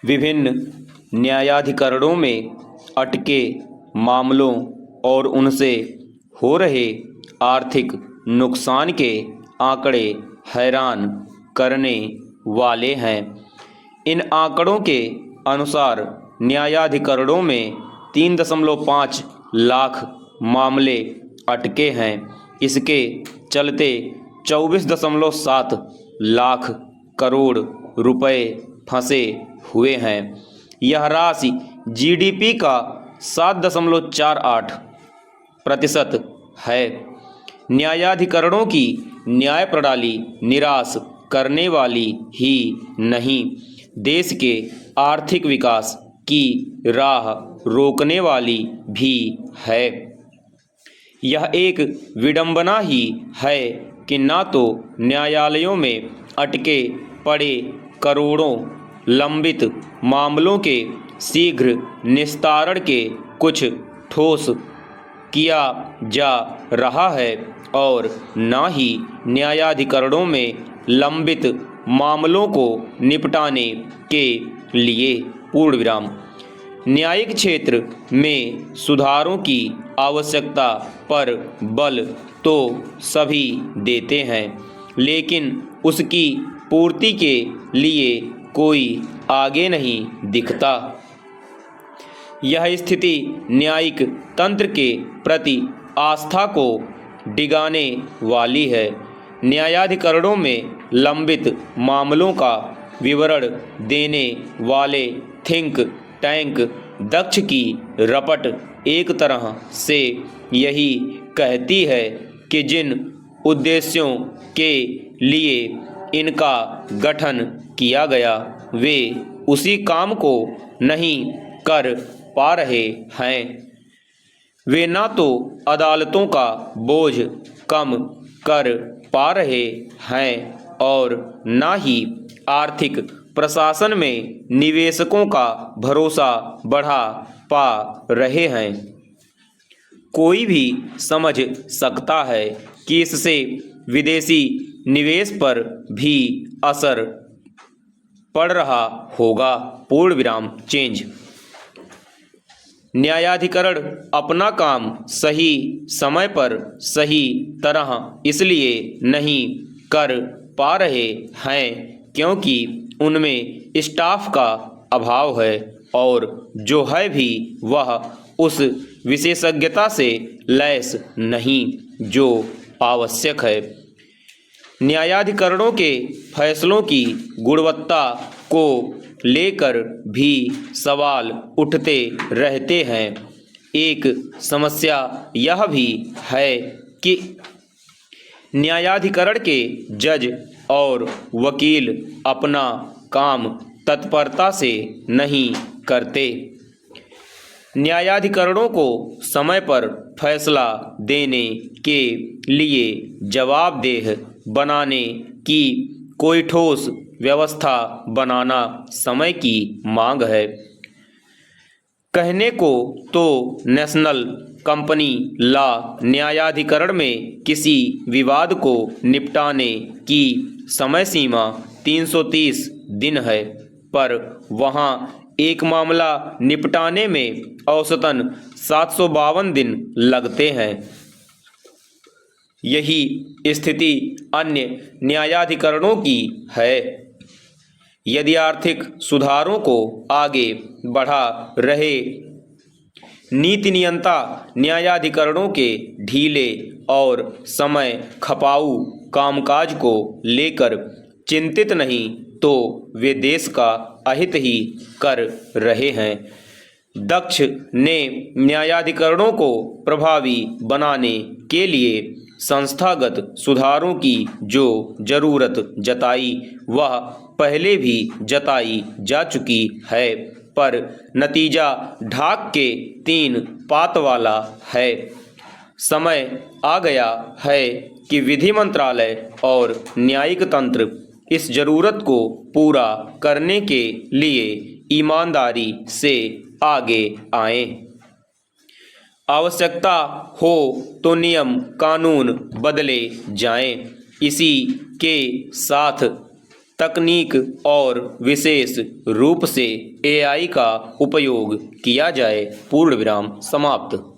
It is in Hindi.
विभिन्न न्यायाधिकरणों में अटके मामलों और उनसे हो रहे आर्थिक नुकसान के आंकड़े हैरान करने वाले हैं। इन आंकड़ों के अनुसार न्यायाधिकरणों में 3.5 लाख मामले अटके हैं। इसके चलते 24.7 लाख करोड़ रुपए फंसे हुए हैं। यह राशि जीडीपी का 7.48% है। न्यायाधिकरणों की न्याय प्रणाली निराश करने वाली ही नहीं, देश के आर्थिक विकास की राह रोकने वाली भी है। यह एक विडंबना ही है कि न तो न्यायालयों में अटके पड़े करोड़ों लंबित मामलों के शीघ्र निस्तारण के कुछ ठोस किया जा रहा है और न ही न्यायाधिकरणों में लंबित मामलों को निपटाने के लिए पूर्ण विराम न्यायिक क्षेत्र में सुधारों की आवश्यकता पर बल तो सभी देते हैं, लेकिन उसकी पूर्ति के लिए कोई आगे नहीं दिखता। यह स्थिति न्यायिक तंत्र के प्रति आस्था को डिगाने वाली है। न्यायाधिकरणों में लंबित मामलों का विवरण देने वाले थिंक टैंक दक्ष की रपट एक तरह से यही कहती है कि जिन उद्देश्यों के लिए इनका गठन किया गया वे उसी काम को नहीं कर पा रहे हैं। वे न तो अदालतों का बोझ कम कर पा रहे हैं और न ही आर्थिक प्रशासन में निवेशकों का भरोसा बढ़ा पा रहे हैं। कोई भी समझ सकता है कि इससे विदेशी निवेश पर भी असर पड़ रहा होगा। पूर्ण विराम चेंज। न्यायाधिकरण अपना काम सही समय पर सही तरह इसलिए नहीं कर पा रहे हैं क्योंकि उनमें स्टाफ का अभाव है और जो है भी वह उस विशेषज्ञता से लैस नहीं जो आवश्यक है। न्यायाधिकरणों के फैसलों की गुणवत्ता को लेकर भी सवाल उठते रहते हैं। एक समस्या यह भी है कि न्यायाधिकरण के जज और वकील अपना काम तत्परता से नहीं करते। न्यायाधिकरणों को समय पर फैसला देने के लिए जवाबदेह बनाने की कोई ठोस व्यवस्था बनाना समय की मांग है। कहने को तो नेशनल कंपनी लॉ न्यायाधिकरण में किसी विवाद को निपटाने की समय सीमा 330 दिन है, पर वहाँ एक मामला निपटाने में औसतन 752 दिन लगते हैं। यही स्थिति अन्य न्यायाधिकरणों की है। यदि आर्थिक सुधारों को आगे बढ़ा रहे नीति नियंता न्यायाधिकरणों के ढीले और समय खपाऊ कामकाज को लेकर चिंतित नहीं तो वे देश का अहित ही कर रहे हैं। दक्ष ने न्यायाधिकरणों को प्रभावी बनाने के लिए संस्थागत सुधारों की जो जरूरत जताई वह पहले भी जताई जा चुकी है, पर नतीजा ढाक के 3 पात वाला है। समय आ गया है कि विधि मंत्रालय और न्यायिक तंत्र इस जरूरत को पूरा करने के लिए ईमानदारी से आगे आएं। आवश्यकता हो तो नियम कानून बदले जाएं। इसी के साथ तकनीक और विशेष रूप से एआई का उपयोग किया जाए। पूर्ण विराम समाप्त।